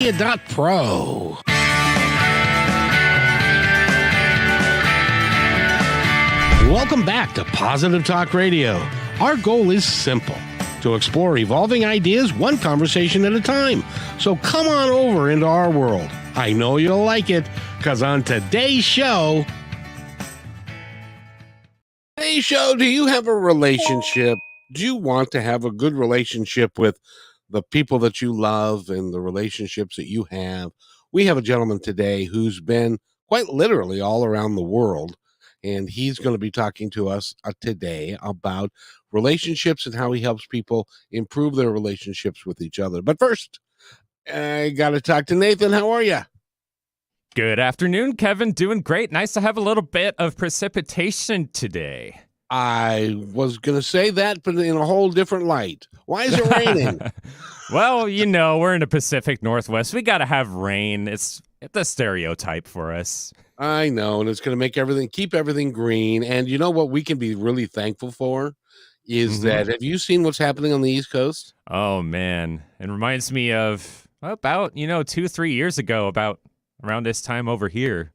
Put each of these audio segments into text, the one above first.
Pro. Welcome back to Positive Talk Radio. Our goal is simple: to explore evolving ideas one conversation at a time. So come on over into our world. I know you'll like it, because on today's show, do you have a relationship? Do you want to have a good relationship with the people that you love and the relationships that you have? We have a gentleman today who's been quite literally all around the world, and he's going to be talking to us today about relationships and how he helps people improve their relationships with each other. But first, I got to talk to Nathan. How are you? Good afternoon, Kevin. Doing great. Nice to have a little bit of precipitation today. I was going to say that, but in a whole different light. Why is it raining? Well, you know, we're in the Pacific Northwest. We got to have rain. It's a stereotype for us. I know, and it's going to keep everything green. And you know what we can be really thankful for is that, have you seen what's happening on the East Coast? Oh, man. It reminds me of about, 2-3 years ago, about around this time over here.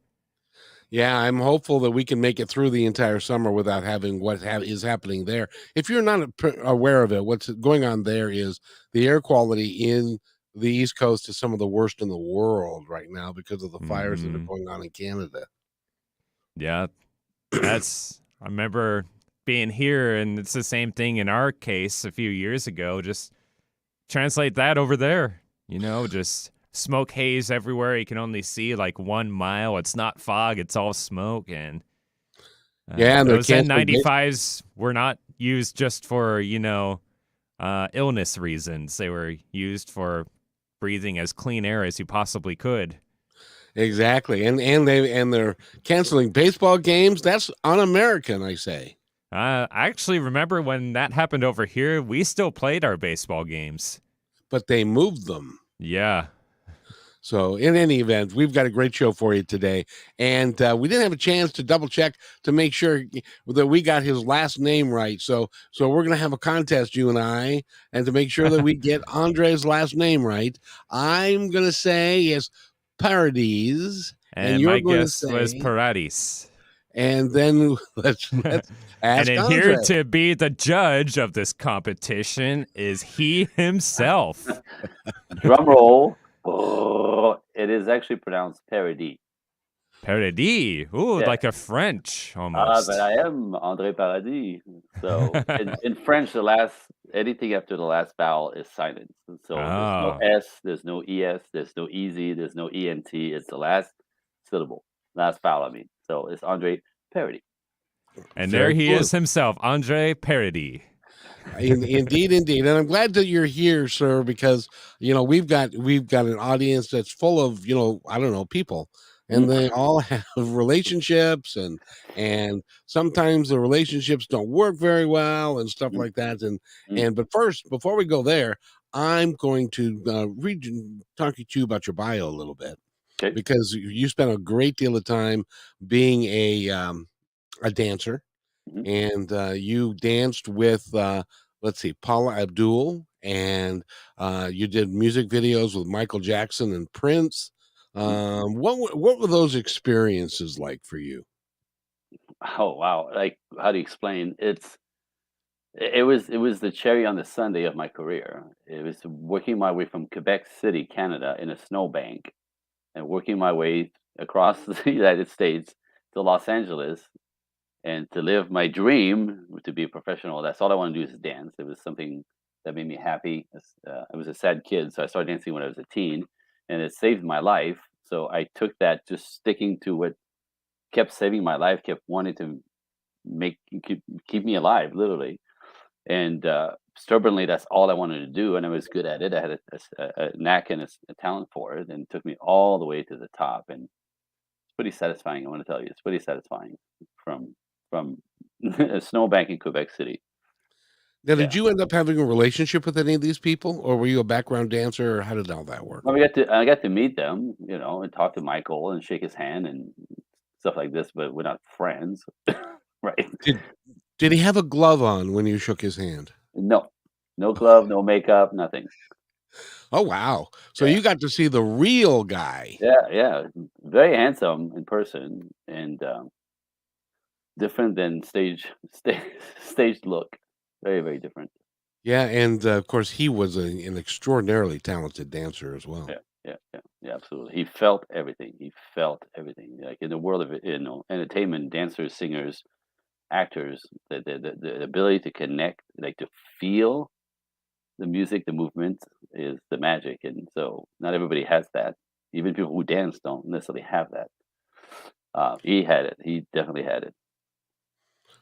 Yeah, I'm hopeful that we can make it through the entire summer without having what is happening there. If you're not aware of it, what's going on there is the air quality in the East Coast is some of the worst in the world right now because of the fires that are going on in Canada. Yeah, I remember being here, and it's the same thing in our case a few years ago. Just translate that over there, just smoke haze everywhere. You can only see like 1 mile. It's not fog, it's all smoke. And and those N95s were not used just for, illness reasons. They were used for breathing as clean air as you possibly could. Exactly. And they're canceling baseball games. That's un-American, I say. I actually remember when that happened over here, we still played our baseball games. But they moved them. Yeah. So in any event, we've got a great show for you today. And we didn't have a chance to double check to make sure that we got his last name right. So we're going to have a contest, you and I, and to make sure that we get Andre's last name right. I'm going to say it's Paradis. And my guess was Paradis. And then let's ask and Andre. Here to be the judge of this competition is he himself. Drum roll. Oh, it is actually pronounced Paradis. Paradis. Ooh, Yeah. like a French almost. But I am André Paradis. So in French, anything after the last vowel is silent. So there's no S, there's no ES, there's no EZ, there's no ENT. It's the last syllable, last vowel, I mean. So it's André Paradis. And there he is himself, André Paradis. Indeed, and I'm glad that you're here, sir, because we've got an audience that's full of I don't know, people, and they all have relationships, and sometimes the relationships don't work very well and stuff like that. But first, before we go there, I'm going to talk to you about your bio a little bit, because you spent a great deal of time being a dancer. And you danced with, let's see, Paula Abdul, and you did music videos with Michael Jackson and Prince. What were those experiences like for you? Oh wow! Like, how do you explain? It was the cherry on the sundae of my career. It was working my way from Quebec City, Canada, in a snowbank, and working my way across the United States to Los Angeles. And to live my dream, to be a professional, that's all I want to do is dance. It was something that made me happy. I was a sad kid, so I started dancing when I was a teen, and it saved my life. So I took that, just sticking to what kept saving my life, kept wanting to keep me alive, literally. And stubbornly, that's all I wanted to do, and I was good at it. I had a knack and a talent for it, and it took me all the way to the top. And it's pretty satisfying. I want to tell you, it's pretty satisfying from a snowbank in Quebec City. Now, did you end up having a relationship with any of these people, or were you a background dancer, or how did all that work? Well, I got to meet them, and talk to Michael and shake his hand and stuff like this, but we're not friends, right? Did he have a glove on when you shook his hand? No glove, no makeup, nothing. Oh, wow. So Yeah, you got to see the real guy. yeah, yeah. Very handsome in person and different than staged look. Very, very different. Yeah, and, of course, he was an extraordinarily talented dancer as well. Yeah, yeah, yeah, yeah, absolutely. He felt everything. He felt everything. Like in the world of entertainment, dancers, singers, actors, the ability to connect, like to feel the music, the movement is the magic, and so not everybody has that. Even people who dance don't necessarily have that. He had it. He definitely had it.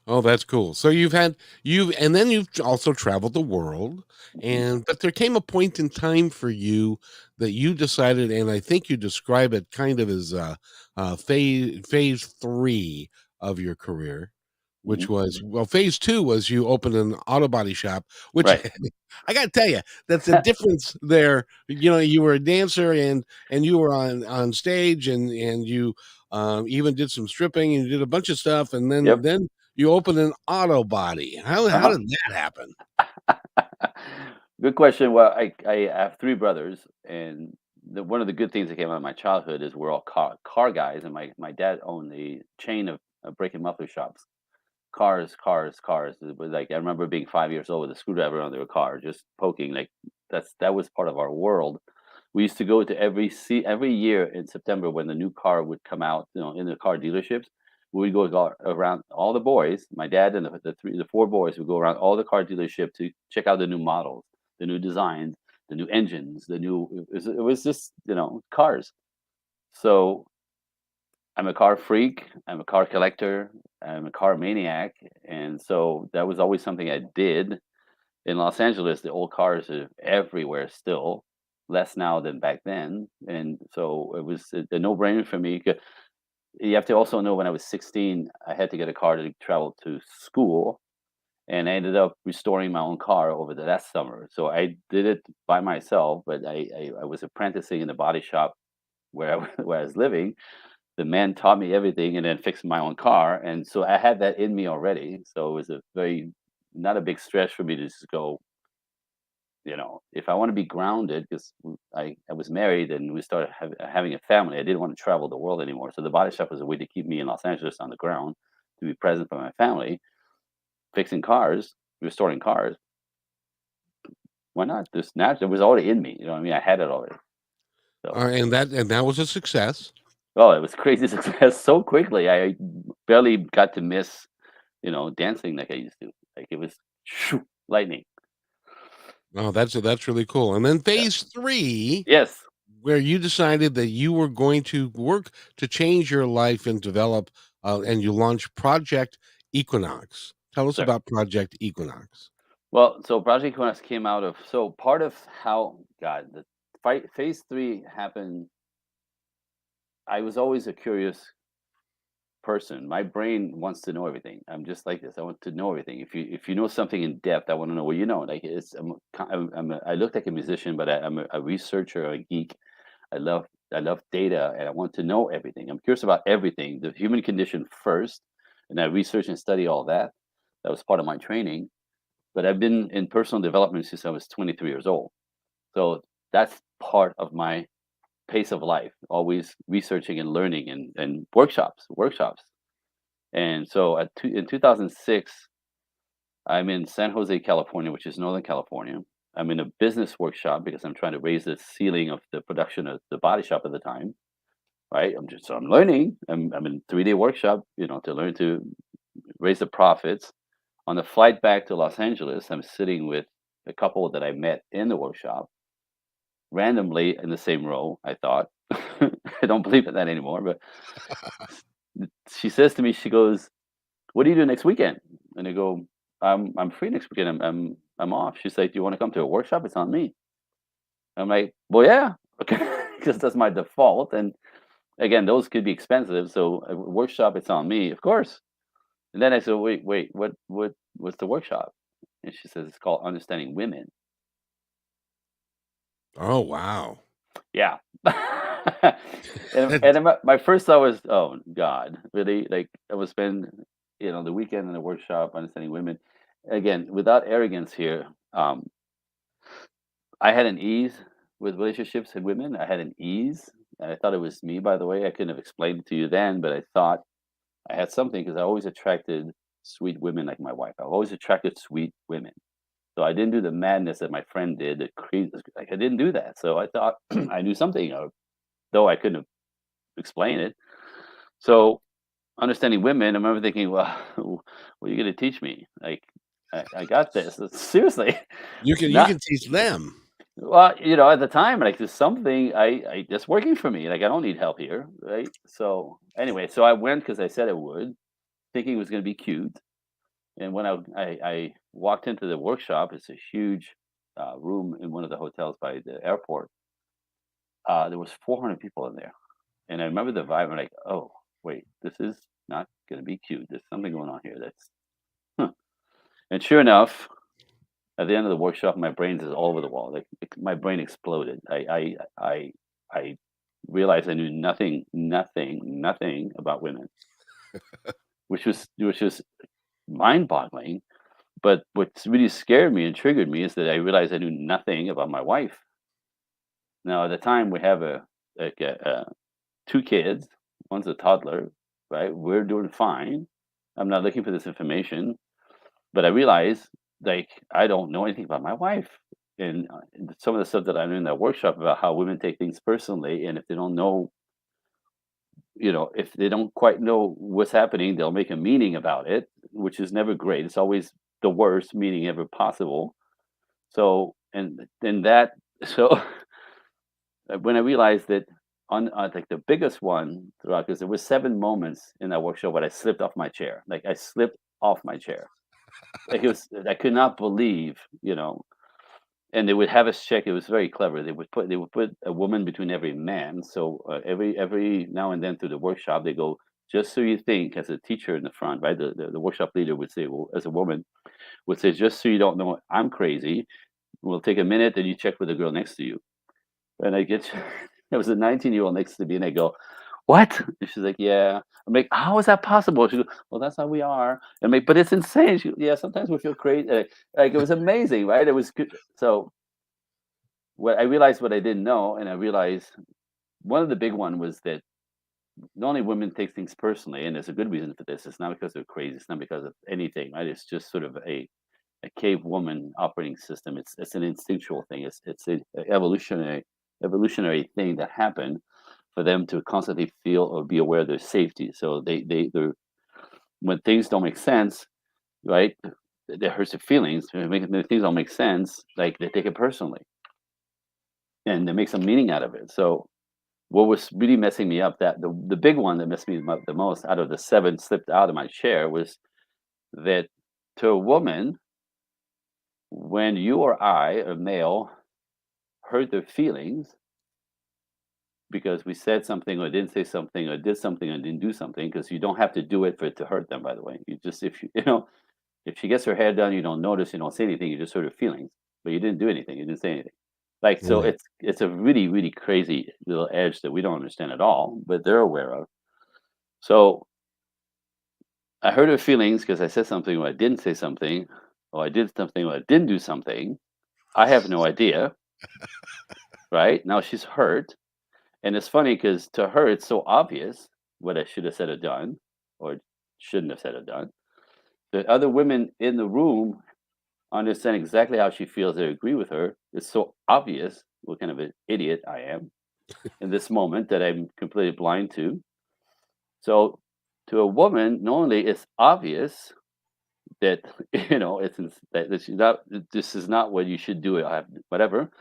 Oh, that's cool. So and then you've also traveled the world, Mhm, and but there came a point in time for you that you decided, and I think you describe it kind of as phase three of your career, which mhm. was well, phase two was you opened an auto body shop, which Right. I got to tell you, that's a difference there. You know, you were a dancer and you were on stage and you even did some stripping and you did a bunch of stuff, and then Yep. you opened an auto body. How Uh-huh. did that happen? Good question. Well, I have three brothers, and one of the good things that came out of my childhood is we're all car guys, and my dad owned a chain of brake and muffler shops. Cars, cars, cars. It was like I remember being 5 years old with a screwdriver under a car, just poking. Like that was part of our world. We used to go to every year in September when the new car would come out, in the car dealerships. We would around all the boys. My dad and the four boys would go around all the car dealership to check out the new models, the new designs, the new engines, the new. It was just cars. So I'm a car freak. I'm a car collector. I'm a car maniac, and so that was always something I did. In Los Angeles, the old cars are everywhere still, less now than back then, and so it was a no-brainer for me. You have to also know when I was 16, I had to get a car to travel to school, and I ended up restoring my own car over the last summer. So I did it by myself, but I was apprenticing in the body shop where where I was living. The man taught me everything and then fixed my own car, and so I had that in me already. So it was a very not a big stretch for me to just go, if I want to be grounded, because I was married and we started having a family, I didn't want to travel the world anymore. So the body shop was a way to keep me in Los Angeles on the ground, to be present for my family, fixing cars, restoring cars. Why not? This natural, it was already in me. You know what I mean? I had it already. So, And that was a success. oh, it was crazy success so quickly. I barely got to miss, dancing like I used to. Like it was shoo, lightning. Oh, that's really cool. And then Yeah. phase three, Yes, where you decided that you were going to work to change your life and develop, and you launched Project Equinox. Tell us sir. about Project Equinox. Well, so Project Quest came out of part of how God the fight phase three happened. I was always a curious person. My brain wants to know everything. I'm just like this. I want to know everything. If you know something in depth, I want to know what you know. Like I look like a musician, but I'm a researcher, a geek. I love I love data, and I want to know everything. I'm curious about everything, the human condition first, and I research and study all that. That was part of my training. But I've been in personal development since I was 23 years old. So that's part of my pace of life, always researching and learning and workshops. And so in 2006, I'm in San Jose, California, which is Northern California. I'm in a business workshop because I'm trying to raise the ceiling of the production of the body shop at the time, right? I'm learning. I'm in 3-day workshop, to learn to raise the profits. On the flight back to Los Angeles, I'm sitting with a couple that I met in the workshop randomly in the same row, I thought. I don't believe in that anymore, but she says to me, she goes, "What do you do next weekend?" And I go, I'm free next weekend. I'm off." She's like, "Do you want to come to a workshop? It's on me." I'm like, "Well, yeah." Okay, because that's my default. And again, those could be expensive. So a workshop, it's on me, of course. And then I said, "Wait, what's the workshop?" And she says, "It's called Understanding Women." Oh, wow. Yeah. And my first thought was, "Oh God, really?" Like I would spend, the weekend in a workshop understanding women. Again, without arrogance here, I had an ease with relationships and women. I had an ease. And I thought it was me, by the way. I couldn't have explained it to you then, but I thought I had something because I always attracted sweet women like my wife. I've always attracted sweet women. So I didn't do the madness that my friend did, the crazy, like I didn't do that. So I thought I knew something, though I couldn't explain it. So understanding women, I remember thinking, well, what are you going to teach me? Like, I got this. Seriously, You not can teach them. well. At the time, like there's something I that's working for me. Like I don't need help here, right? So anyway, so I went because I said I would, thinking it was going to be cute. And when I walked into the workshop, it's a huge room in one of the hotels by the airport. There was 400 people in there, and I remember the vibe. I'm like, oh wait, this is not going to be cute. There's something going on here. That's huh. And sure enough, at the end of the workshop, my brains is all over the wall. Like my brain exploded. I realized I knew nothing about women, which was mind-boggling. But what's really scared me and triggered me is that I realized I knew nothing about my wife. Now, at the time, we have two kids. One's a toddler, right? We're doing fine. I'm not looking for this information, but I realized like I don't know anything about my wife. And some of the stuff that I learned in that workshop about how women take things personally, and if they don't know, if they don't quite know what's happening, they'll make a meaning about it, which is never great. It's always the worst meaning ever possible. So, and then that, so when I realized that on like the biggest one throughout, because there was 7 moments in that workshop where I slipped off my chair. Like I slipped off my chair. Like it was, I could not believe, and they would have us check. It was very clever. They would put a woman between every man. So every now and then through the workshop, they go, just so you think, as a teacher in the front, right? The workshop leader would say, well, as a woman, would say, just so you don't know, I'm crazy. We'll take a minute, and you check with the girl next to you. And I get, there was a 19-year-old next to me, and I go, what? And she's like, yeah. I'm like, how is that possible? She goes, well, that's how we are. And I'm like, but it's insane. She goes, yeah, sometimes we feel crazy. Like it was amazing, right? It was good. So what I realized what I didn't know, and I realized one of the big one was that not only women take things personally, and there's a good reason for this. It's not because they're crazy. It's not because of anything, right? It's just sort of a cave woman operating system. It's an instinctual thing. It's a evolutionary thing that happened for them to constantly feel or be aware of their safety. So they're when things don't make sense, right? That hurts their feelings. When things don't make sense, like they take it personally, and they make some meaning out of it. So what was really messing me up, that the big one that messed me up the most out of the 7 slipped out of my chair, was that to a woman, when you or I, a male, hurt their feelings because we said something or didn't say something or did something or didn't do something, because you don't have to do it for it to hurt them, by the way. You just, if if she gets her hair done, you don't notice, you don't say anything, you just hurt her feelings, but you didn't do anything, you didn't say anything. Like, so Right. it's a really, really crazy little edge that we don't understand at all, but they're aware of. So I hurt her feelings because I said something or I didn't say something, or I did something or I didn't do something. I have no idea, right? Now she's hurt. And it's funny because to her, it's so obvious what I should have said or done, or shouldn't have said or done. The other women in the room understand exactly how she feels. They agree with her. It's so obvious what kind of an idiot I am in this moment that I'm completely blind to. So, to a woman, not only it's obvious that that she's not. This is not what you should do. I have whatever.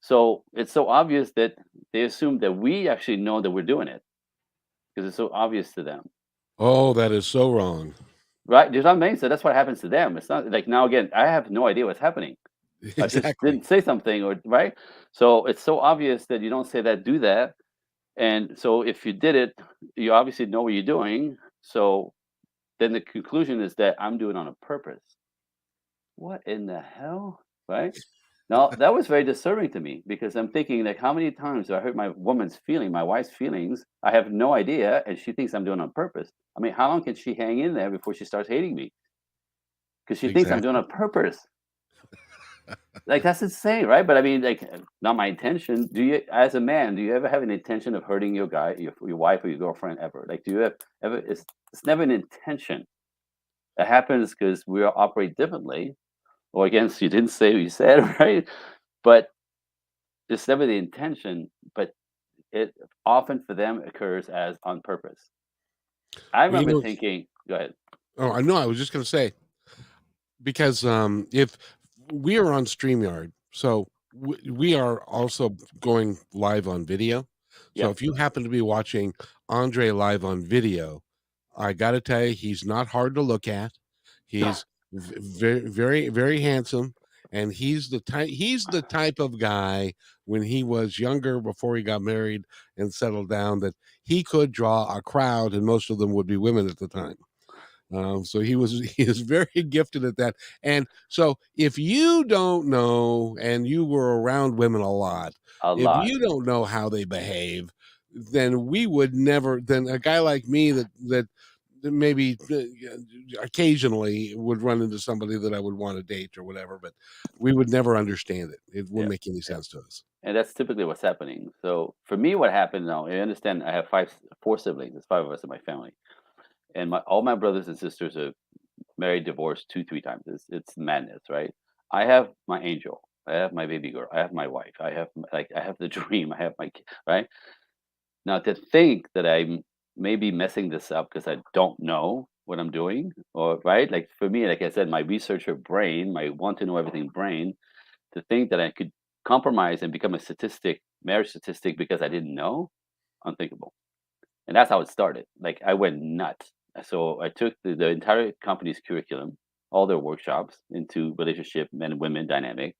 So it's so obvious that they assume that we actually know that we're doing it because it's so obvious to them. Oh, that is so wrong. Right? There's not many, so that's what happens to them. It's not like now again, I have no idea what's happening. I just Exactly. didn't say something or right? So it's so obvious that you don't say that, do that. And so if you did it, you obviously know what you're doing. So then the conclusion is that I'm doing it on a purpose. What in the hell? Right? Now that was very disturbing to me because I'm thinking like how many times do I hurt my woman's feeling, my wife's feelings? I have no idea, and she thinks I'm doing it on purpose. I mean, how long can she hang in there before she starts hating me? Because she thinks I'm doing it Exactly. on purpose. Like, that's insane, right? But I mean, like, not my intention. Do you, as a man, do you ever have an intention of hurting your guy, your wife or your girlfriend ever? Like, do you have ever? It's never an intention. It happens because we all operate differently. Or again, you didn't say what you said, right? But it's never the intention. But it often for them occurs as on purpose. I Well, remember thinking, go ahead. oh, I know. I was just going to say, because if we are on StreamYard, so we are also going live on video. So Yep. if you happen to be watching Andre live on video, I got to tell you, he's not hard to look at. He's very, very, very handsome, and He's the type of guy when he was younger, before he got married and settled down, that he could draw a crowd, and most of them would be women at the time. So he is very gifted at that. And so if you don't know, and you were around women a lot, A if lot. you don't know how they behave, then we would never. Then a guy like me that maybe occasionally would run into somebody that I would want to date or whatever, but we would never understand it. It Yeah. wouldn't make any sense to us. And that's typically what's happening. So for me, what happened now, I understand I have four siblings. There's five of us in my family. And all my brothers and sisters are married, divorced two, three times. It's madness, right? I have my angel. I have my baby girl. I have my wife. I have the dream. I have my kid, right? Now to think that I'm maybe messing this up because I don't know what I'm doing, or right? Like for me, like I said, my researcher brain, my want to know everything brain, to think that I could compromise and become a marriage statistic because I didn't know, unthinkable. And that's how it started. Like I went nuts. So I took the entire company's curriculum, all their workshops into relationship men and women dynamic.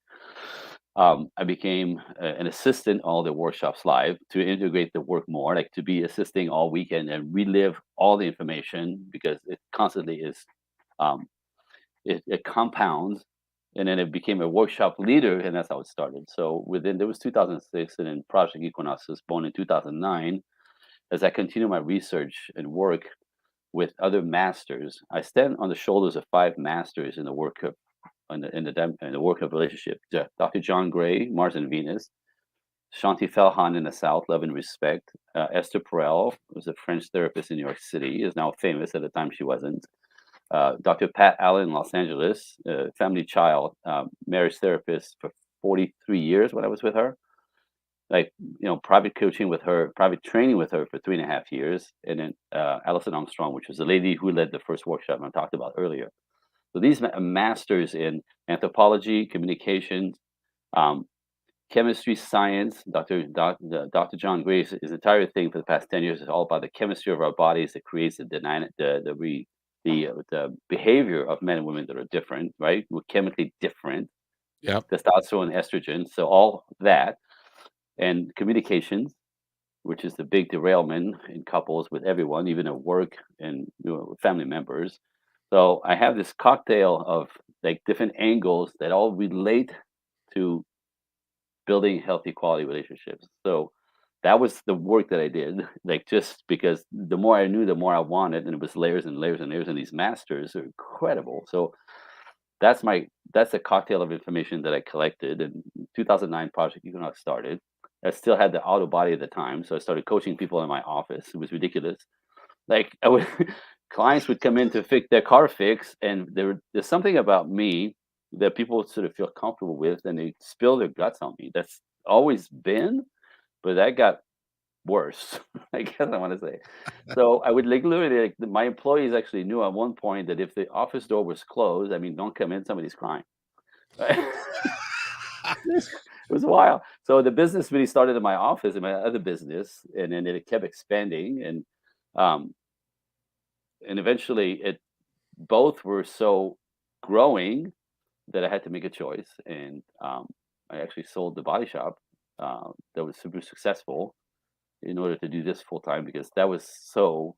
I became an assistant all the workshops live to integrate the work more, like to be assisting all weekend and relive all the information because it constantly is um, it compounds. And then it became a workshop leader, and that's how it started. So within there was 2006, and then Project Equinox was born in 2009. As I continue my research and work with other masters, I stand on the shoulders of five masters in the work of in the work of relationship. Dr. John Gray, Mars and Venus, Shanti Felhan in the South, Love and Respect. Esther Perel was a French therapist in New York City, is now famous. At the time, she wasn't. Dr. Pat Allen in Los Angeles, family child, marriage therapist for 43 years when I was with her. Like, private coaching with her, private training with her for 3.5 years. And then Alison Armstrong, which was the lady who led the first workshop I talked about earlier. So these masters in anthropology, communications, um, chemistry, science. Dr. John Gray's his entire thing for the past 10 years is all about the chemistry of our bodies that creates the behavior of men and women that are different, right? We're chemically different, Yep. testosterone, estrogen, so all that, and communications, which is the big derailment in couples with everyone, even at work and family members. So I have this cocktail of like different angles that all relate to building healthy quality relationships. So that was the work that I did, like just because the more I knew, the more I wanted, and it was layers and layers and layers, and these masters are incredible. So that's a cocktail of information that I collected. In 2009, Project Equinox started. I still had the auto body at the time, so I started coaching people in my office. It was ridiculous. Like I would, clients would come in to fix their car fix, and there's something about me that people sort of feel comfortable with, and they spill their guts on me. That's always been, but that got worse. I guess I want to say. So I would like literally, like, my employees actually knew at one point that if the office door was closed, I mean, don't come in, somebody's crying. Right? It was wild. So the business really started in my office in my other business, and then it kept expanding, um, and eventually it both were so growing that I had to make a choice, and I actually sold the body shop that was super successful in order to do this full time because that was so.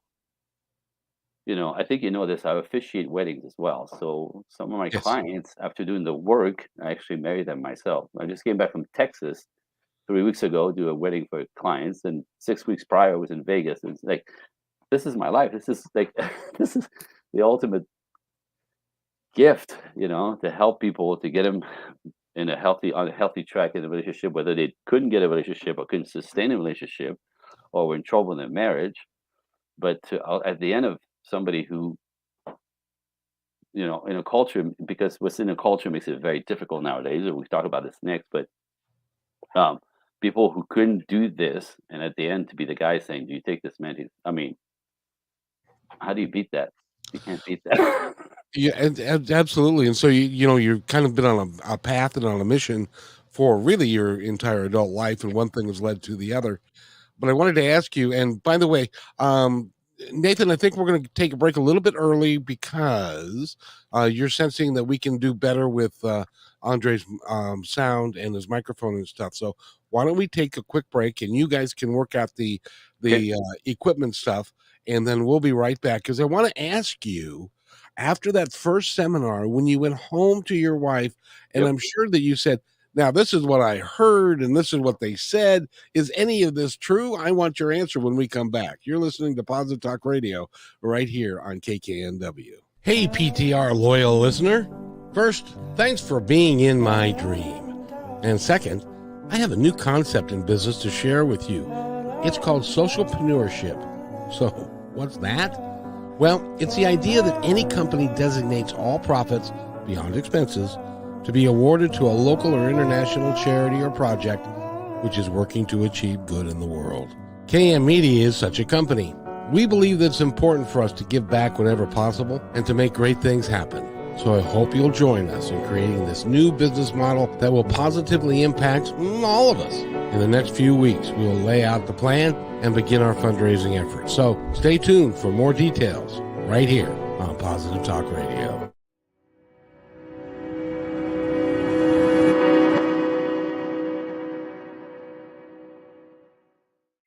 I think you know this. I officiate weddings as well. So some of my Yes. clients, after doing the work, I actually married them myself. I just came back from Texas 3 weeks ago, do a wedding for clients, and 6 weeks prior I was in Vegas. It's like this is my life. This is like this is the ultimate gift, to help people to get them in a healthy on a healthy track in a relationship, whether they couldn't get a relationship or couldn't sustain a relationship or were in trouble in their marriage. But at the end of somebody who, in a culture, because what's in a culture makes it very difficult nowadays, and we talk about this next, but um, people who couldn't do this, and at the end to be the guy saying, "Do you take this man?" I mean, how do you beat that? You can't beat that. Yeah, and absolutely. And so you've kind of been on a path and on a mission for really your entire adult life, and one thing has led to the other. But I wanted to ask you, and by the way, um, Nathan, I think we're going to take a break a little bit early because you're sensing that we can do better with Andre's sound and his microphone and stuff. So why don't we take a quick break and you guys can work out the Okay. equipment stuff, and then we'll be right back because I want to ask you after that first seminar when you went home to your wife, and Yep. I'm sure that you said, "Now this is what I heard, and this is what they said." Is any of this true? I want your answer when we come back. You're listening to Positive Talk Radio right here on KKNW. Hey, PTR loyal listener. First, thanks for being in my dream. And second, I have a new concept in business to share with you. It's called socialpreneurship. So, what's that? Well, it's the idea that any company designates all profits beyond expenses to be awarded to a local or international charity or project which is working to achieve good in the world. KM Media is such a company. We believe that it's important for us to give back whenever possible and to make great things happen. So I hope you'll join us in creating this new business model that will positively impact all of us. In the next few weeks, we will lay out the plan and begin our fundraising efforts. So stay tuned for more details right here on Positive Talk Radio.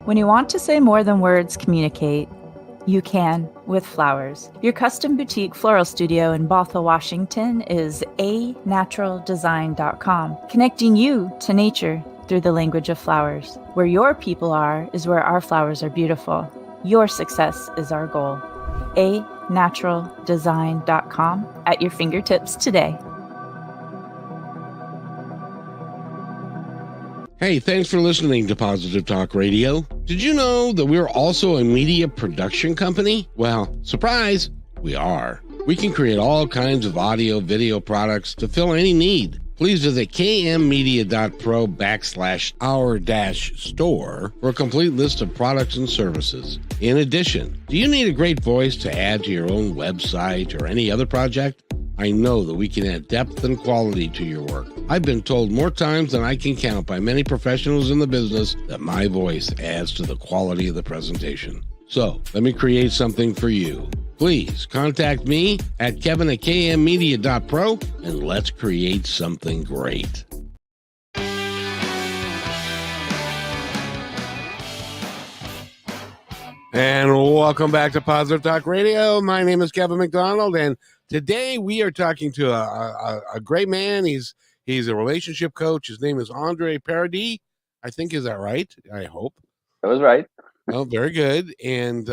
When you want to say more than words communicate, you can with flowers. Your custom boutique floral studio in Bothell, Washington is anaturaldesign.com, connecting you to nature through the language of flowers. Where your people are is where our flowers are beautiful. Your success is our goal. anaturaldesign.com at your fingertips today. Hey, thanks for listening to Positive Talk Radio. Did you know that we're also a media production company? Well, surprise, we are. We can create all kinds of audio, video products to fill any need. Please visit kmmedia.pro/our-store for a complete list of products and services. In addition, do you need a great voice to add to your own website or any other project? I know that we can add depth and quality to your work. I've been told more times than I can count by many professionals in the business that my voice adds to the quality of the presentation. So, let me create something for you. Please contact me at kevin@kmmedia.pro and let's create something great. And welcome back to Positive Talk Radio. My name is Kevin McDonald, and today we are talking to a great man. He's a relationship coach. His name is Andre Paradis. I think, is that right? I hope. That was right. Oh, very good. And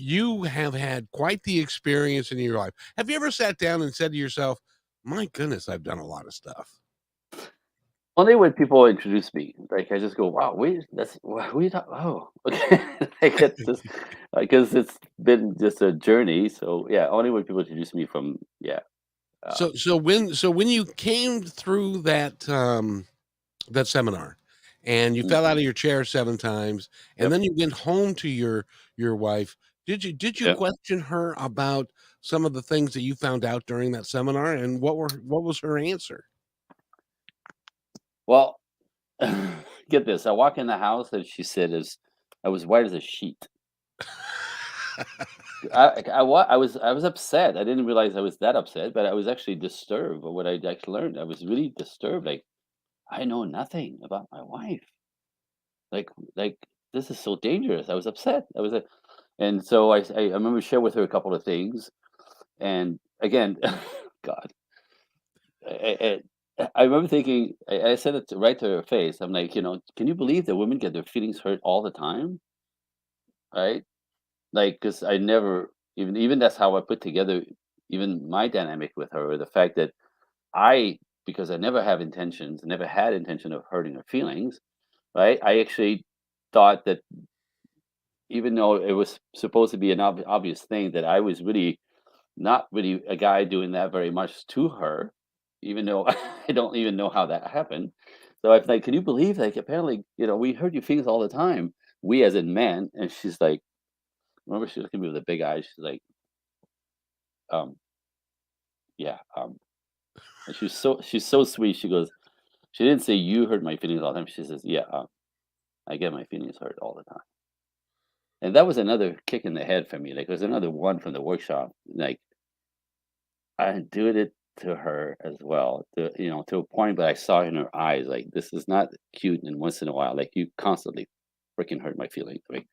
you have had quite the experience in your life. Have you ever sat down and said to yourself, "My goodness, I've done a lot of stuff"? Only when people introduce me, like I just go, "Wow, wait, who you talking?" Oh, okay. Like it's just because it's been just a journey. So yeah, only when people introduce me from uh, So when you came through that seminar and you fell out of your chair 7 times and yep, then you went home to your wife, did you yep. question her about some of the things that you found out during that seminar, and what was her answer? Well, get this. I walk in the house and she said, "Is I was white as a sheet." I was upset. I didn't realize I was that upset, but I was actually disturbed by what I actually learned. I was really disturbed. Like I know nothing about my wife. Like this is so dangerous. I was upset. And so I remember sharing with her a couple of things. And again, God, I remember thinking. I said it right to her face. I'm like, can you believe that women get their feelings hurt all the time, right? Like, because I never even that's how I put together even my dynamic with her, the fact that because I never never had intention of hurting her feelings, right? I actually thought that even though it was supposed to be an obvious thing, that I was really not really a guy doing that very much to her, even though I don't even know how that happened. So I was like, "Can you believe, like, apparently, we hurt your feelings all the time, we as in men." And she's like, remember, she looked at me with the big eyes. She's like, um, "Yeah." And she's so sweet. She goes, she didn't say you hurt my feelings all the time. She says, "Yeah, I get my feelings hurt all the time." And that was another kick in the head for me. Like, it was another one from the workshop. Like, I did it to her as well, to a point, but I saw in her eyes, like, this is not cute. And once in a while, like, you constantly freaking hurt my feelings. Like,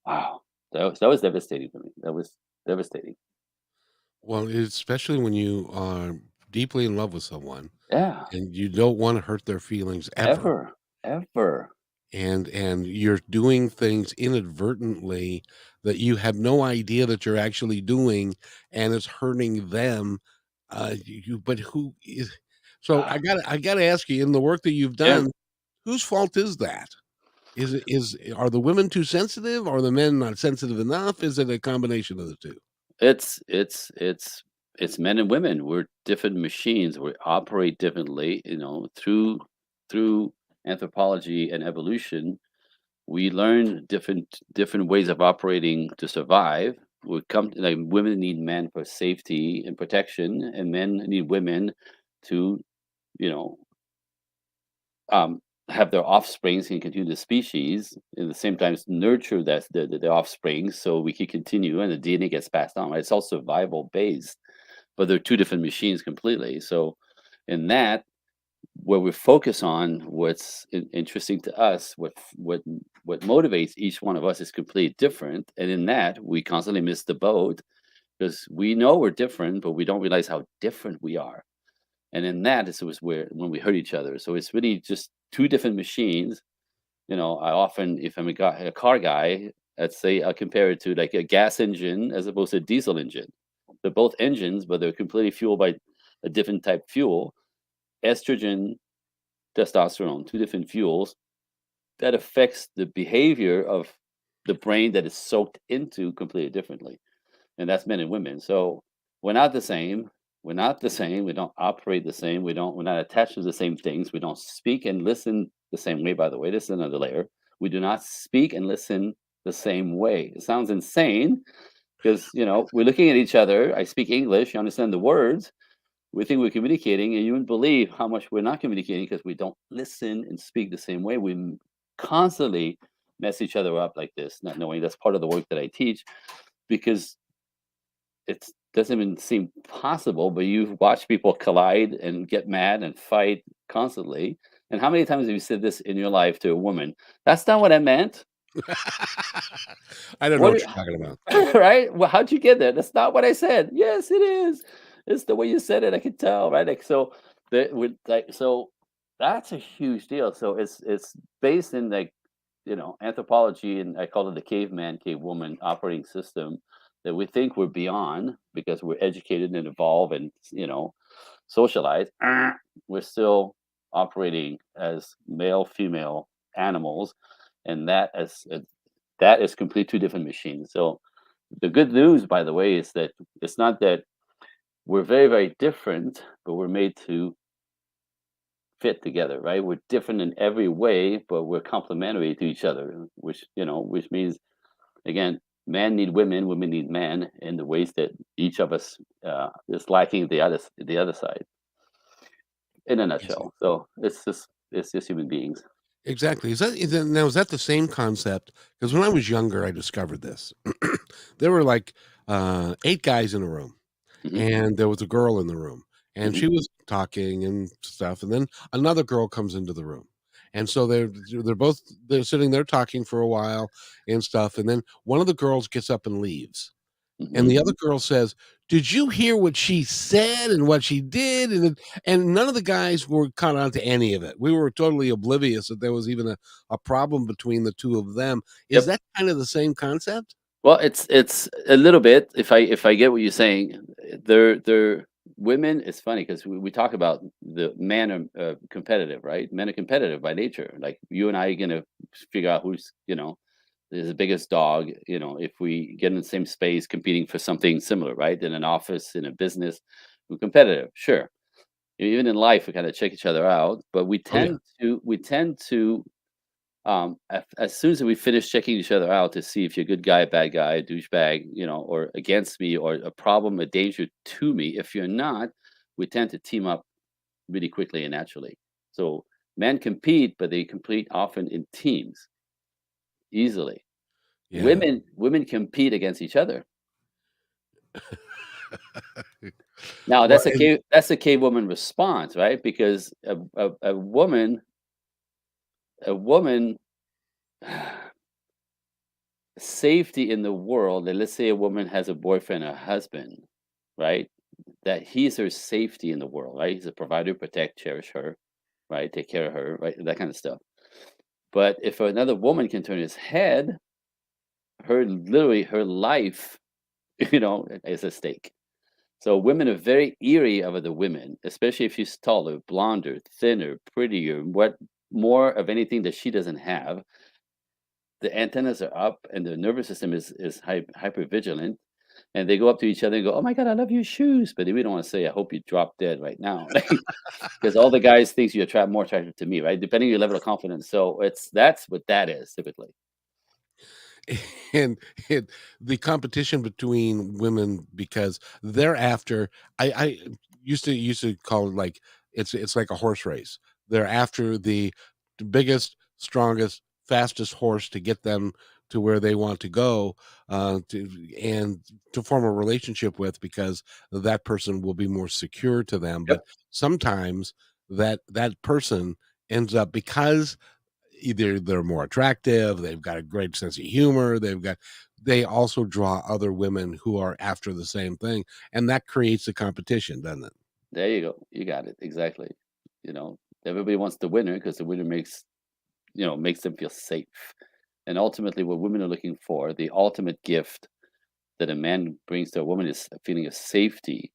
wow, that was devastating for me. That was devastating. Well, especially when you are deeply in love with someone Yeah, and you don't want to hurt their feelings ever. ever, ever. And you're doing things inadvertently that you have no idea that you're actually doing, and it's hurting them. But who is? So I gotta ask you, in the work that you've Yeah, done, whose fault is that? Are the women too sensitive? Are the men not sensitive enough? Is it a combination of the two? it's men and women. We're different machines. We operate differently. Through anthropology and evolution, we learn different ways of operating to survive. We come like women need men for safety and protection, and men need women to, you know, um, have their offsprings and continue the species, and at the same time nurture the offspring so we can continue and the DNA gets passed on. Right? It's all survival based, but they're two different machines completely. So, in that, where we focus on what's interesting to us, what motivates each one of us is completely different, and in that we constantly miss the boat because we know we're different, but we don't realize how different we are. And in that is was where when we hurt each other. So it's really just two different machines. I often, if I'm a car guy, let's say I'll compare it to like a gas engine as opposed to a diesel engine. They're both engines, but they're completely fueled by a different type of fuel. Estrogen, testosterone, two different fuels that affects the behavior of the brain that is soaked into completely differently. And that's men and women. So we're not the same. We're not the same. We don't operate the same. We're not attached to the same things. We don't speak and listen the same way, by the way. This is another layer. We do not speak and listen the same way. It sounds insane because, we're looking at each other. I speak English, you understand the words. We think we're communicating, and you wouldn't believe how much we're not communicating because we don't listen and speak the same way. We constantly mess each other up like this, not knowing that's part of the work that I teach because it doesn't even seem possible, but you watch people collide and get mad and fight constantly. And how many times have you said this in your life to a woman? That's not what I meant. I don't know What? what you're talking about. Right? Well, how'd you get there? That's not what I said. Yes, it is. It's the way you said it. I could tell, right? Like so, so that's a huge deal. So it's based in like anthropology, and I call it the caveman, cavewoman operating system that we think we're beyond because we're educated and evolved and socialized. We're still operating as male, female animals, and that is complete two different machines. So the good news, by the way, is that it's not that we're very, very different, but we're made to fit together, right? We're different in every way, but we're complementary to each other, which means again, men need women, women need men in the ways that each of us is lacking the other side. In a nutshell, so it's just human beings. Exactly. Is that the same concept? Because when I was younger, I discovered this. There were like 8 guys in a room, Hmm. and there was a girl in the room, and Hmm. she was talking and stuff, and then another girl comes into the room. And so they're sitting there talking for a while and stuff, and then one of the girls gets up and leaves. And Hmm. the other girl says, "Did you hear what she said and what she did?" And none of the guys were caught on to any of it. We were totally oblivious that there was even a problem between the 2 of them. Is Yep. that kind of the same concept? Well, it's a little bit. If I get what you're saying, they're women, it's funny because we talk about the men are competitive, right? Men are competitive by nature. Like you and I are gonna figure out who's, is the biggest dog, if we get in the same space competing for something similar, right? In an office, in a business, we're competitive, sure. Even in life, we kind of check each other out, but Oh yeah. we tend to as soon as we finish checking each other out to see if you're a good guy, bad guy, a douchebag, or against me, or a problem, a danger to me. If you're not, we tend to team up really quickly and naturally. So men compete, but they compete often in teams easily. Yeah. Women compete against each other. Now Well, and that's a cave woman response, right? Because a woman safety in the world, and let's say a woman has a boyfriend or husband, right? That he's her safety in the world, right? He's a provider, protect, cherish her, right? Take care of her, right? That kind of stuff. But if another woman can turn his head, her life, is at stake. So women are very eerie of other women, especially if she's taller, blonder, thinner, prettier, what more of anything that she doesn't have. The antennas are up and the nervous system is hyper vigilant, and they go up to each other and go, "Oh my god, I love your shoes," but we don't want to say, "I hope you drop dead right now," because all the guys thinks you attract more attractive to me, right? Depending on your level of confidence. So that's what that is typically. and the competition between women because they're after I used to call it like it's like a horse race. They're after the biggest, strongest, fastest horse to get them to where they want to go, and to form a relationship with, because that person will be more secure to them. But Yep. sometimes that person ends up, because either they're more attractive, they've got a great sense of humor, they also draw other women who are after the same thing, and that creates a competition, doesn't it? There you go. You got it exactly. Everybody wants the winner because the winner makes them feel safe. And ultimately, what women are looking for, the ultimate gift that a man brings to a woman, is a feeling of safety,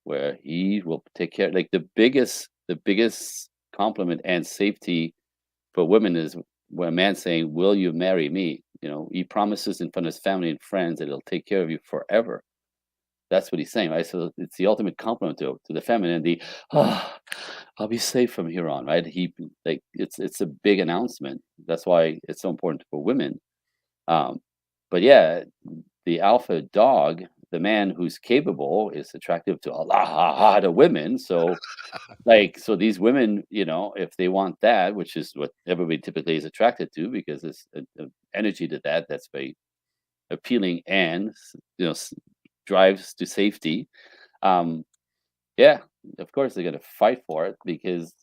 where he will take care. Like the biggest compliment and safety for women is when a man saying, "Will you marry me?" He promises in front of his family and friends that he'll take care of you forever. That's what he's saying, right? So it's the ultimate compliment to the feminine. Ah, I'll be safe from here on, right? It's a big announcement. That's why it's so important for women. Um, but yeah, the alpha dog, the man who's capable, is attractive to a lot of women. So these women, if they want that, which is what everybody typically is attracted to, because there's a energy to that's very appealing and drives to safety. Um, yeah, of course they're gonna fight for it because,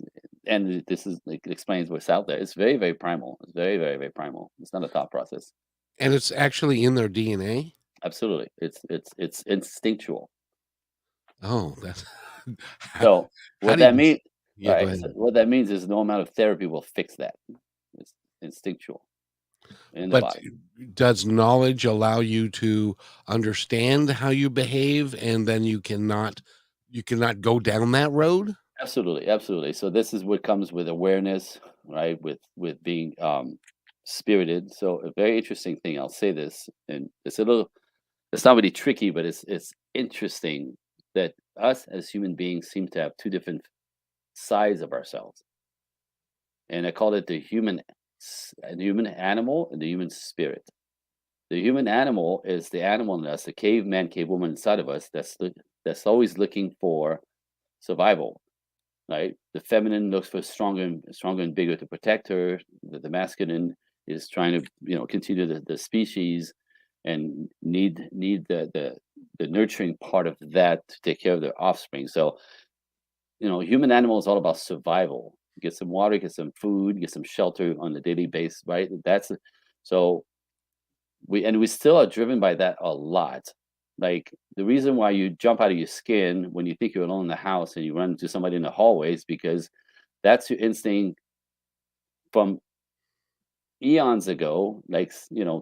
and this is like explains what's out there. It's very, very primal. It's very, very, very primal. It's not a thought process. And it's actually in their DNA. Absolutely, it's instinctual. Oh, that's how, So how what do you that means, yeah, go right? ahead. So what that means is no amount of therapy will fix that. It's instinctual in the But body. does knowledge allow you to understand how you behave, and then you cannot go down that road? Absolutely, absolutely. So this is what comes with awareness, right? With being spirited. So a very interesting thing. I'll say this, and it's not really tricky, but it's interesting that us as human beings seem to have two different sides of ourselves, and I call it the human animal and the human spirit. The human animal is the animal in us, the caveman, cavewoman inside of us that's always looking for survival, right? The feminine looks for stronger and bigger to protect her. The masculine is trying to continue the species and need the nurturing part of that to take care of their offspring. So human animal is all about survival. Get some water, get some food, get some shelter on a daily basis, right? So we still are driven by that a lot. Like the reason why you jump out of your skin when you think you're alone in the house and you run into somebody in the hallway is because that's your instinct from eons ago, like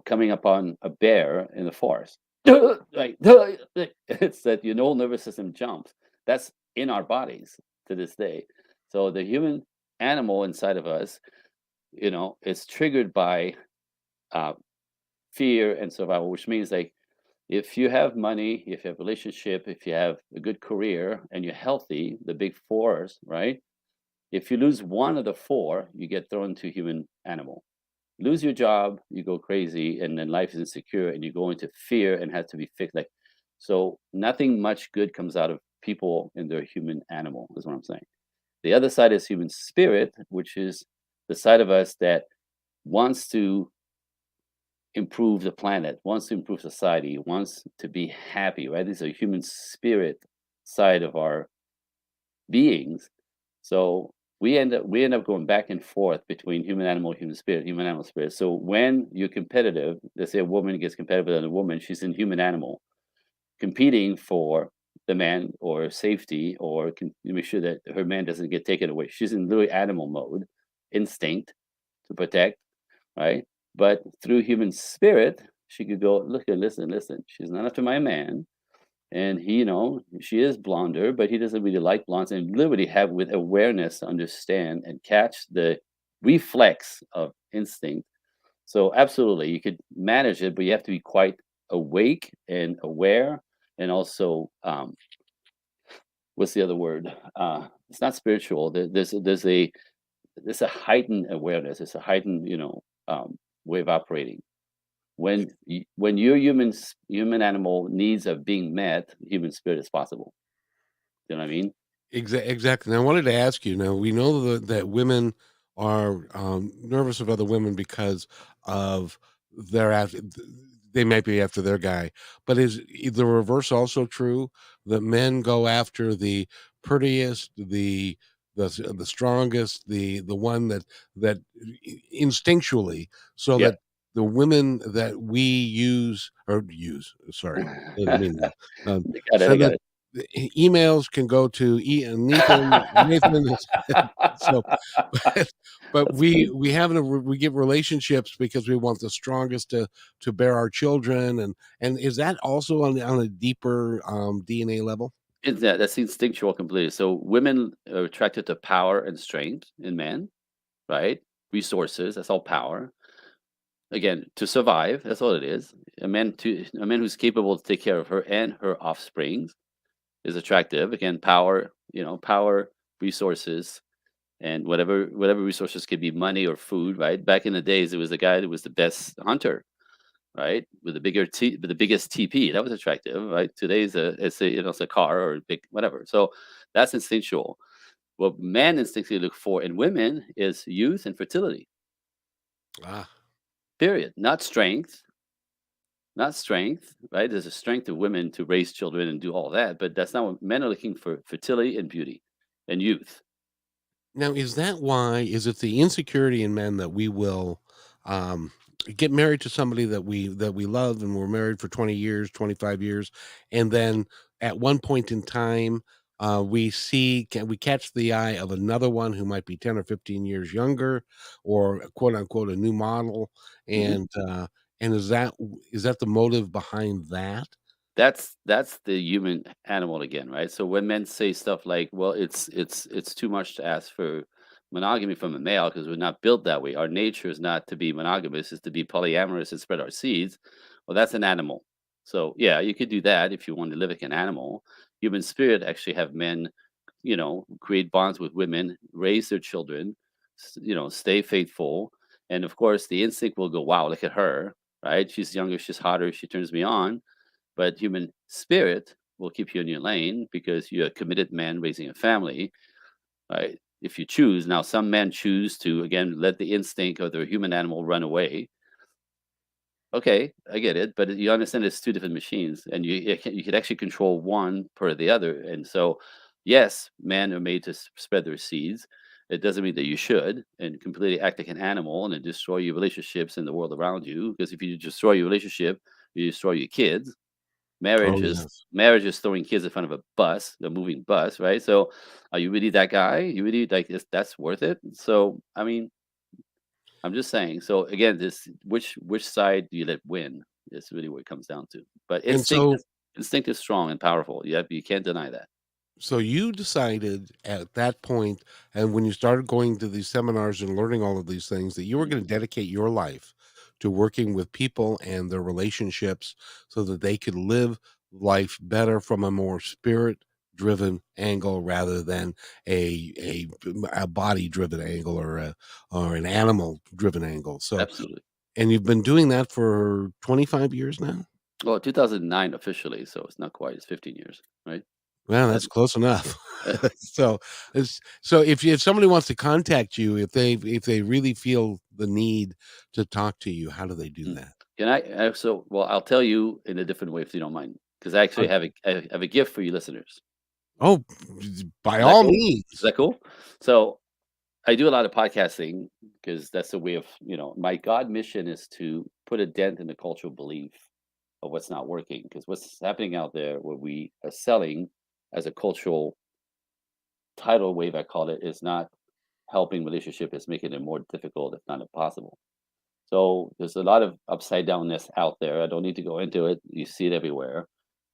coming upon a bear in the forest. Like it's that your whole nervous system jumps. That's in our bodies to this day. So the human animal inside of us, is triggered by uh, fear and survival, which means like if you have money, if you have relationship, if you have a good career and you're healthy, the big fours, right? If you lose one of the four, you get thrown to human animal. Lose your job, you go crazy, and then life is insecure, and you go into fear and have to be fixed. Like, so nothing much good comes out of people in their human animal, is what I'm saying. The other side is human spirit, which is the side of us that wants to improve the planet, wants to improve society, wants to be happy, right? This is a human spirit side of our beings. So we end up going back and forth between human animal spirit. So when you're competitive, let's say a woman gets competitive with another woman, she's in human animal, competing for the man or safety or to make sure that her man doesn't get taken away. She's in literally animal mode, instinct to protect, right? But through human spirit, she could go, look at listen. She's not after my man. And he, she is blonder, but he doesn't really like blondes and literally have with awareness to understand and catch the reflex of instinct. So absolutely, you could manage it, but you have to be quite awake and aware, and also what's the other word? It's not spiritual. There's a heightened awareness. It's a heightened way of operating. When your human animal needs are being met, human spirit is possible. You know what I mean? Exactly. And I wanted to ask you. Now we know that women are nervous of other women because of their after. They might be after their guy, but is the reverse also true? That men go after the prettiest, the strongest, the one that instinctually, so Yeah. that the women that we use. Sorry, I didn't mean that. I So got that it. the emails can go to Nathan. So, but That's we funny. we have we give relationships because we want the strongest to bear our children, and is that also on a deeper DNA level? That's instinctual completely. So women are attracted to power and strength in men, right? Resources, that's all power. Again, to survive, that's all it is. A man who's capable to take care of her and her offspring is attractive. Again, power, power, resources, and whatever resources could be money or food, right? Back in the days, it was the guy that was the best hunter, right? With the biggest TP, that was attractive, right? Today's it's a car or a big whatever. So that's instinctual. What men instinctively look for in women is youth and fertility. Ah, Period. Not strength, right? There's a strength of women to raise children and do all that, but that's not what men are looking for: fertility and beauty and youth. now is that why? Is it the insecurity in men that we will um, get married to somebody that we love, and we're married for 20 years, 25 years, and then at one point in time, we catch the eye of another one who might be 10 or 15 years younger, or quote unquote a new model, Mhm. and is that the motive behind that? That's the human animal again, right? So when men say stuff like, "Well, it's too much to ask for monogamy from a male because we're not built that way. Our nature is not to be monogamous; it's to be polyamorous and spread our seeds." Well, that's an animal. So yeah, you could do that if you want to live like an animal. Human spirit actually have men, create bonds with women, raise their children, stay faithful, and of course the instinct will go, "Wow, look at her." Right? She's younger, she's hotter, she turns me on, but human spirit will keep you in your lane because you're a committed man raising a family, right? If you choose, now some men choose to again let the instinct of their human animal run away. Okay, I get it, but you understand it's two different machines, and you could actually control one per the other. And so, yes, men are made to spread their seeds. It doesn't mean that you should and completely act like an animal and then destroy your relationships in the world around you. Because if you destroy your relationship, you destroy your kids. Oh, Marriage is throwing kids in front of a bus, the moving bus, right? So, are you really that guy? You really like this? That's worth it. So, I mean, I'm just saying. So again, this which side do you let win is really what it comes down to. But and so instinct is strong and powerful. You can't deny that. So you decided at that point, and when you started going to these seminars and learning all of these things, that you were Mm. going to dedicate your life to working with people and their relationships so that they could live life better from a more spirit driven angle rather than a body driven angle or an animal driven angle. So, Absolutely. and you've been doing that for 25 years now. Well, 2009 officially, so it's not quite. It's 15 years, right? Well, But that's close enough. So, so if somebody wants to contact you, if they really feel the need to talk to you, how do they do mm. that? Can I so well, I'll tell you in a different way if you don't mind, because I actually have I have a gift for you listeners. Oh, by Is that all cool? Is means. that cool? So I do a lot of podcasting because that's the way of, my God mission is to put a dent in the cultural belief of what's not working. Because what's happening out there, what we are selling as a cultural tidal wave, I call it, is not helping relationship. It's making it more difficult, if not impossible. So there's a lot of upside downness out there. I don't need to go into it. You see it everywhere.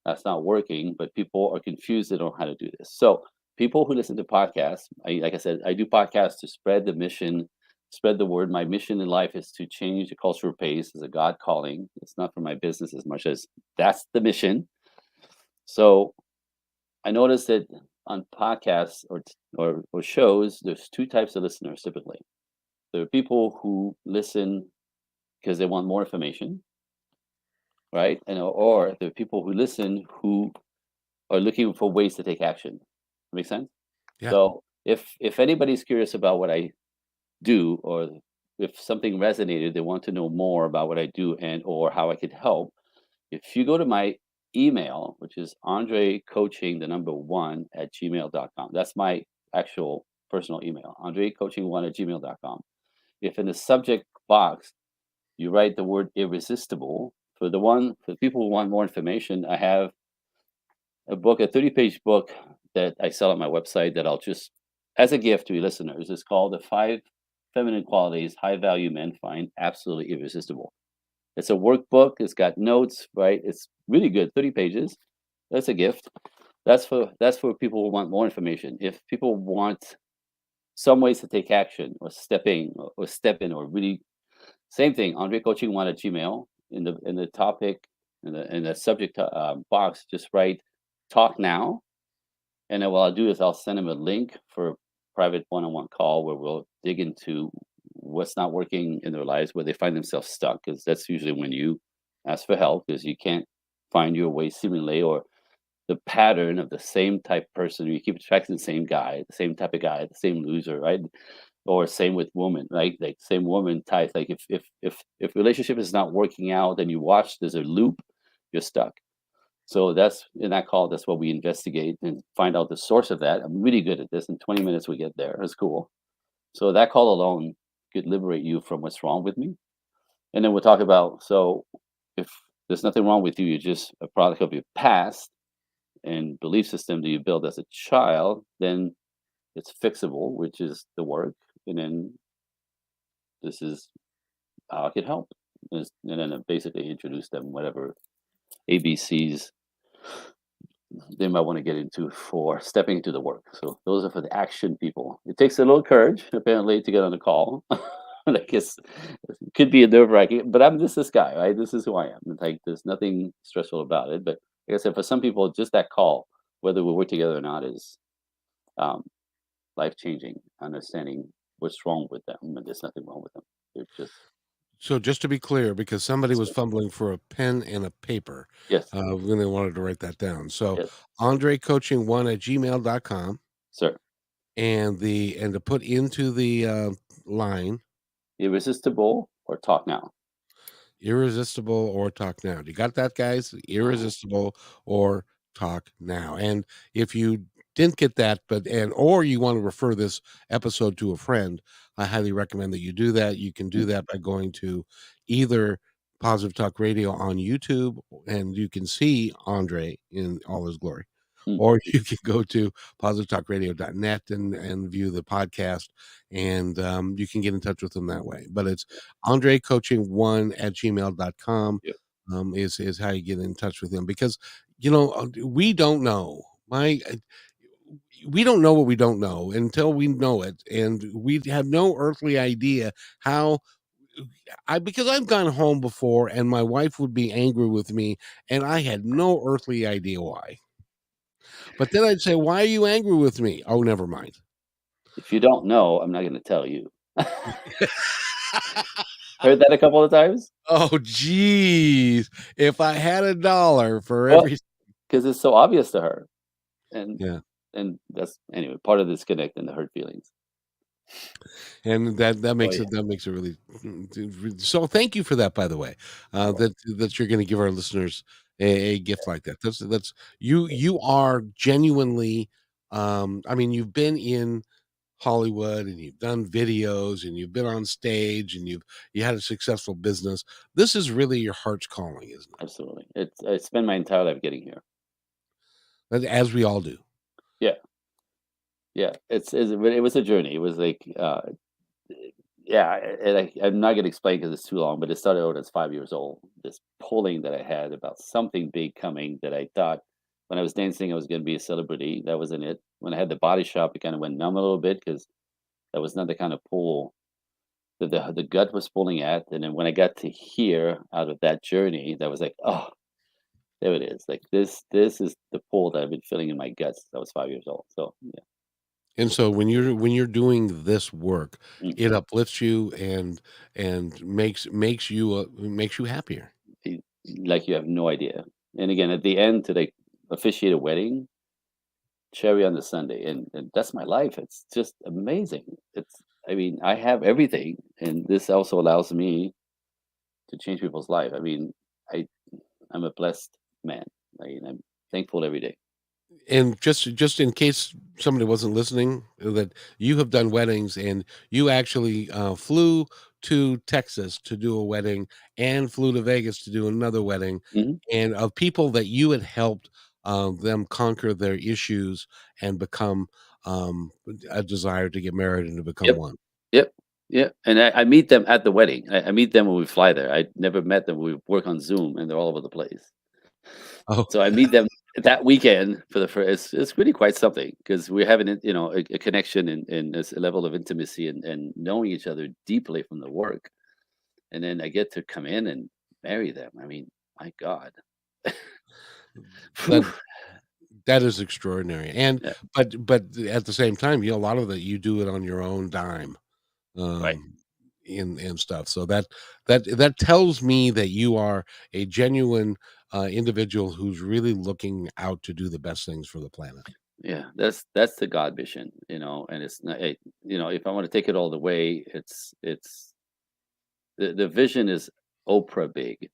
That's not working, but people are confused. They don't know how to do this. So people who listen to podcasts, like I said, I do podcasts to spread the mission, spread the word. My mission in life is to change the cultural pace as a God calling. It's not for my business as much as that's the mission. So I noticed that on podcasts or shows, there's two types of listeners typically. There are people who listen because they want more information, right? And or there are people who listen who are looking for ways to take action. Make sense? Yeah. So if anybody's curious about what I do, or if something resonated, they want to know more about what I do and or how I could help. If you go to my email, which is Andre Coaching, the number one at gmail.com. That's my actual personal email, Andre Coaching one at gmail.com. If in the subject box you write the word irresistible, for the people who want more information, I have a book, a 30-page book that I sell on my website that I'll just as a gift to your listeners. It's called The Five Feminine Qualities High Value Men Find Absolutely Irresistible. It's a workbook, it's got notes, right? It's really good, 30 pages. That's a gift. That's for people who want more information. If people want some ways to take action or step in or really same thing, Andre Coaching One at Gmail. In the topic in the subject box, just write "talk now," and then what I'll do is I'll send them a link for a private one-on-one call where we'll dig into what's not working in their lives, where they find themselves stuck. Because that's usually when you ask for help, because you can't find your way seemingly, or the pattern of the same type person, or you keep attracting the same guy, the same type of guy, the same loser, right? Or same with woman, right? Like same woman type. Like if relationship is not working out and you watch there's a loop, you're stuck. So that's in that call, that's what we investigate and find out the source of that. I'm really good at this. In 20 minutes we get there. It's cool. So that call alone could liberate you from what's wrong with me. And then we'll talk about, so if there's nothing wrong with you, you're just a product of your past and belief system that you built as a child, then it's fixable, which is the work. And then this is how I could help. And then I basically introduce them whatever ABCs they might want to get into for stepping into the work. So those are for the action people. It takes a little courage, apparently, to get on a call. Like it could be a nerve wracking, but I'm just this guy, right? This is who I am. It's like there's nothing stressful about it. But like I said, for some people, just that call, whether we work together or not, is um, life changing. Understanding what's wrong with them, and there's nothing wrong with them. They're just So just to be clear, because somebody was sir. fumbling for a pen and a paper, Yes, when they wanted to write that down. So yes, Andre Coaching one at gmail.com, sir. and to put into the line Irresistible or talk now. irresistible or talk now. You got that, guys? Irresistible or talk now. And if you didn't get that, or you want to refer this episode to a friend, I highly recommend that you do that. You can do Mm, that by going to either Positive Talk Radio on YouTube, and you can see Andre in all his glory. mm, Or you can go to positivetalkradio.net and view the podcast, and you can get in touch with him that way. But it's Andre Coaching one at gmail.com yeah. is how you get in touch with him, because we don't know. we don't know what we don't know until we know it, and we have no earthly idea how. I because I've gone home before, and my wife would be angry with me, and I had no earthly idea why. But then I'd say, "Why are you angry with me?" "Oh, never mind." If you don't know, I'm not gonna tell you. Heard that a couple of times? Oh, geez. If I had a dollar for Well, every. because it's so obvious to her, and Yeah. that's anyway, part of the disconnect and the hurt feelings. And that Oh, makes yeah. it really so thank you for that, by the way, Well, that you're gonna give our listeners a gift like that. That's you are genuinely, I mean, you've been in Hollywood, and you've done videos, and you've been on stage, and you had a successful business. This is really your heart's calling, isn't it? absolutely. I spent my entire life getting here. As we all do. Yeah, yeah. But it was a journey. It was like, yeah, and I'm not gonna explain because it's too long, but it started out as 5 years old. This pulling that I had about something big coming that I thought when I was dancing I was gonna be a celebrity. That wasn't it. When I had the body shop, it kind of went numb a little bit because that was not the kind of pull that the gut was pulling at. And then when I got to here out of that journey, that was like, oh, there it is. Like this is the pull that I've been feeling in my guts since I was 5 years old. So yeah. And so when you're doing this work, Mm. it uplifts you and makes you happier. Y- like you have no idea. And again, at the end to like officiate a wedding, cherry on the Sunday, and that's my life. It's just amazing. It's I mean, I have everything, and this also allows me to change people's life. I mean, I I'm a blessed man. I'm thankful every day. And just in case somebody wasn't listening, that you have done weddings, and you actually flew to Texas to do a wedding, and flew to Vegas to do another wedding, Hmm. and of people that you had helped them conquer their issues and become a desire to get married and to become Yep, one. yep, yep. And I meet them at the wedding. I meet them when we fly there. I never met them. We work on Zoom, and they're all over the place. Oh, So I meet them that weekend for the first. It's really quite something because we're having a connection and this level of intimacy and knowing each other deeply from the work, and then I get to come in and marry them. I mean, my God. Phew. that that is extraordinary. And Yeah, but at the same time, a lot of that you do it on your own dime. right. um, and stuff. So that tells me that you are a genuine individual who's really looking out to do the best things for the planet. Yeah, that's the God mission, and it's not. If I want to take it all the way, it's the vision is Oprah big,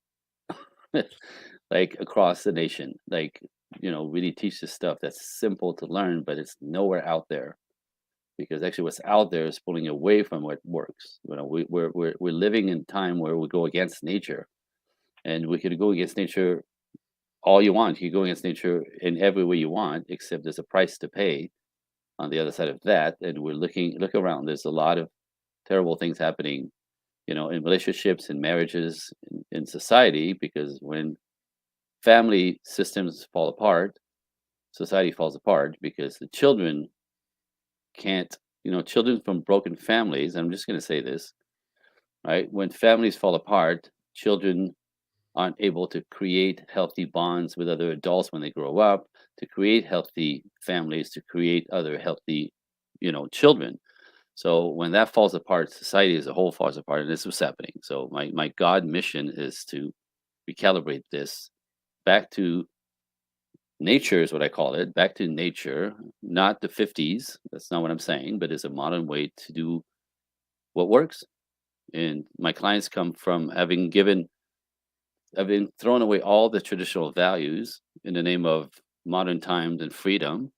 like across the nation, like really teach this stuff that's simple to learn, but it's nowhere out there because actually what's out there is pulling away from what works. We're living in time where we go against nature, and we could go against nature all you want. You can go against nature in every way you want, except there's a price to pay on the other side of that. And look around. There's a lot of terrible things happening, in relationships and marriages in society, because when family systems fall apart, society falls apart because the children can't, children from broken families. I'm just going to say this, right? When families fall apart, children aren't able to create healthy bonds with other adults when they grow up, to create healthy families, to create other healthy, children. So when that falls apart, society as a whole falls apart, and this was happening. So my God mission is to recalibrate this back to nature, is what I call it, back to nature, not the 50s. That's not what I'm saying, but it's a modern way to do what works. And my clients come from having thrown away all the traditional values in the name of modern times and freedom.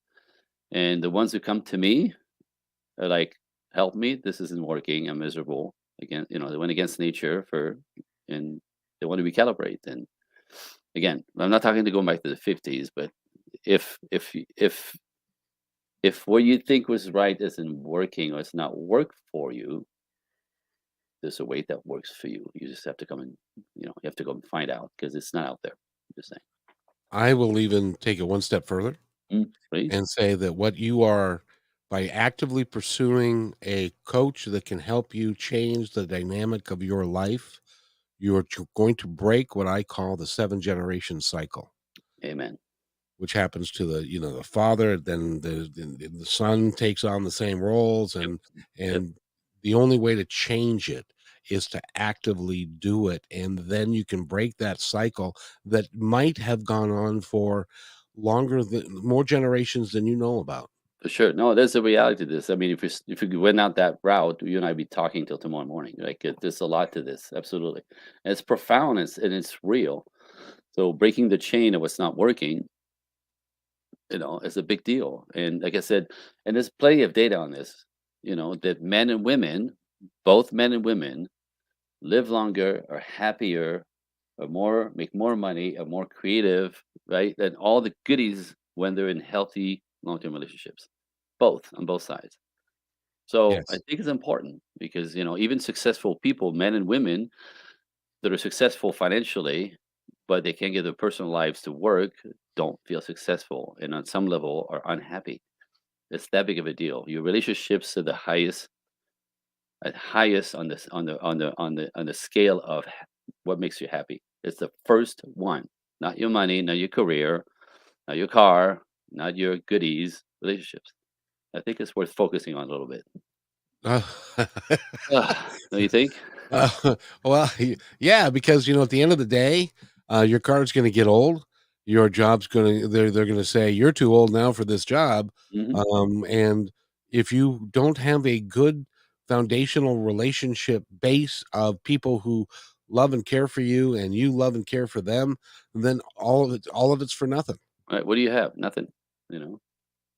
And the ones who come to me are like, help me, this isn't working, I'm miserable. Again, they went against nature and they want to recalibrate. And again, I'm not talking to going back to the 50s, but if if what you think was right isn't working or it's not work for you, there's a way that works for you. You just have to come and you have to go and find out because it's not out there. I'm just saying. I will even take it one step further. Please. and say that what you are by actively pursuing a coach that can help you change the dynamic of your life, you're going to break what I call the 7 generation cycle, Amen. which happens to the father, then the son takes on the same roles, Yep. and Yep. and the only way to change it is to actively do it, and then you can break that cycle that might have gone on for longer than more generations than you know about. For sure. No, there's a reality to this. I mean, if we went out that route, you and I'd be talking till tomorrow morning. Like there's a lot to this. Absolutely, and it's profound. And it's real. So breaking the chain of what's not working, is a big deal. And like I said, and there's plenty of data on this. That men and women, both men and women, live longer, are happier, are more make more money, are more creative, right? And all the goodies when they're in healthy long-term relationships, both on both sides. So I Yes. think it's important because even successful people, men and women that are successful financially, but they can't get their personal lives to work, don't feel successful, and on some level are unhappy. It's that big of a deal. Your relationships are the highest on the scale of what makes you happy. It's the first one, not your money, not your career, not your car, not your goodies. Relationships. I think it's worth focusing on a little bit. Uh, Don't you think? well, yeah, because at the end of the day, your car's going to get old. Your job's going to they're going to say you're too old now for this job. Hmm. And if you don't have a good foundational relationship base of people who love and care for you, and you love and care for them, then all of it's for nothing. Right? What do you have? Nothing. You know.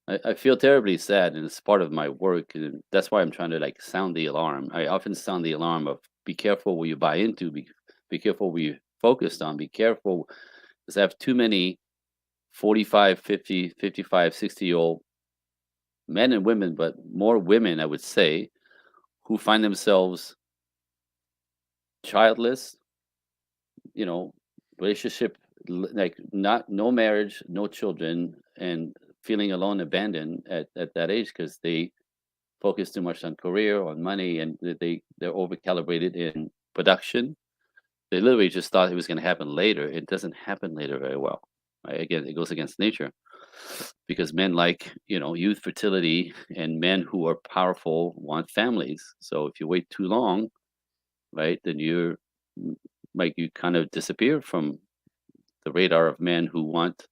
I feel terribly sad, and it's part of my work, and that's why I'm trying to like sound the alarm. I often sound the alarm of be careful what you buy into, be careful what you focused on, be careful because I have too many 45, 50, 55, 60-year-old men and women, but more women, I would say, who find themselves childless, you know, relationship like not no marriage, no children, and feeling alone, abandoned at that age because they focus too much on career, on money, and they're over calibrated in production. They literally just thought it was going to happen later. It doesn't happen later very well. Right? Again, it goes against nature because men like youth, fertility, and men who are powerful want families. So if you wait too long, right, then m- you kind of disappear from the radar of men who want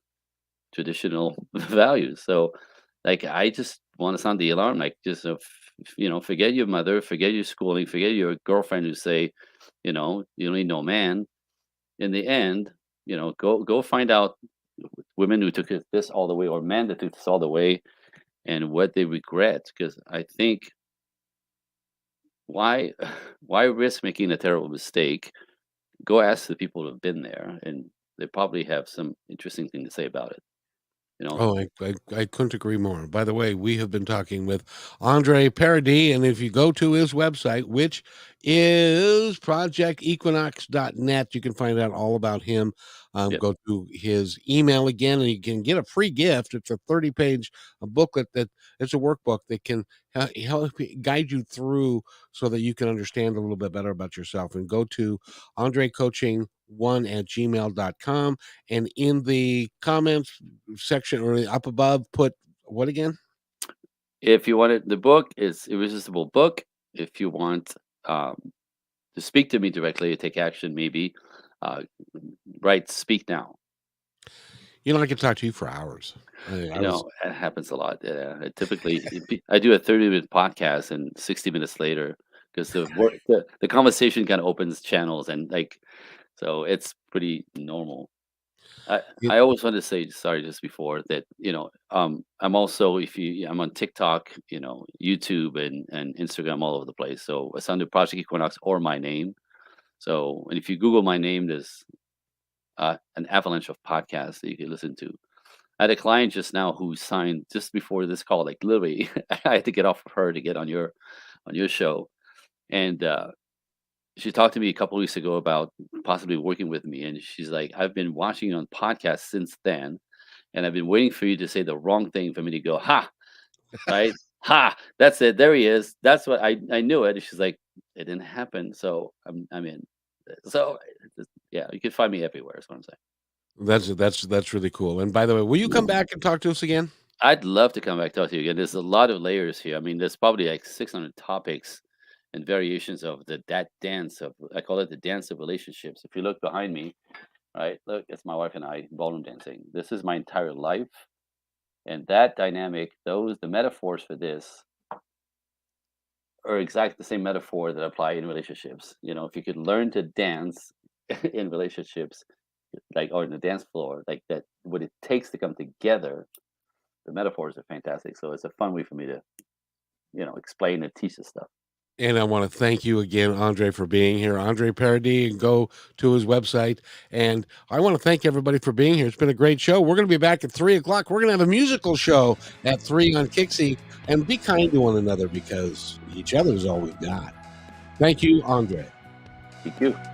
traditional values. So, like, I just want to sound the alarm. Like, just forget your mother, forget your schooling, forget your girlfriend who say, you don't need no man. In the end, go find out women who took this all the way, or men that took this all the way, and what they regret. Because I think why why risk making a terrible mistake? Go ask the people who have been there, and they probably have some interesting thing to say about it. You know, Oh, I couldn't agree more. By the way, we have been talking with Andre Paradis, and if you go to his website, which is projectequinox.net, you can find out all about him. yep. Go to his email again, and you can get a free gift. It's a 30-page booklet that it's a workbook that can help guide you through so that you can understand a little bit better about yourself. And go to andrecoaching1@gmail.com. And in the comments section or up above, put what again? If you want it, the book is Irresistible Book. If you want um, to speak to me directly, take action, maybe uh, write "Speak Now." I could talk to you for hours. I was It happens a lot. Yeah, I do a 30-minute podcast, and 60 minutes later, because the conversation kind of opens channels, and so it's pretty normal. I it, I always want to say, sorry, just before that, I'm also, I'm on TikTok, YouTube and Instagram all over the place. So it's under Project Equinox or my name. So, and if you Google my name, there's an avalanche of podcasts that you can listen to. I had a client just now who signed just before this call, like literally, I had to get off of her to get on your show, and she talked to me a couple weeks ago about possibly working with me, and she's like, "I've been watching you on podcasts since then, and I've been waiting for you to say the wrong thing for me to go, ha, right? Ha, that's it. There he is. That's what I knew it. And she's like, it didn't happen. So I'm in. So yeah, you can find me everywhere, is what I'm saying. That's really cool. And by the way, will you come back and talk to us again? I'd love to come back talk to you again. There's a lot of layers here. I mean, there's probably like 600 topics and variations of that dance of, I call it the dance of relationships. If you look behind me, right? Look, it's my wife and I ballroom dancing. This is my entire life, and that dynamic, the metaphors for this are exactly the same metaphor that apply in relationships. You know, if you could learn to dance in relationships, like or in the dance floor, like that, what it takes to come together, the metaphors are fantastic. So it's a fun way for me to, explain and teach this stuff. And I want to thank you again, Andre, for being here. Andre Paradis, and go to his website. And I want to thank everybody for being here. It's been a great show. We're going to be back at 3:00. We're going to have a musical show at 3 on Kixie. And be kind to one another because each other is all we've got. Thank you, Andre. Thank you.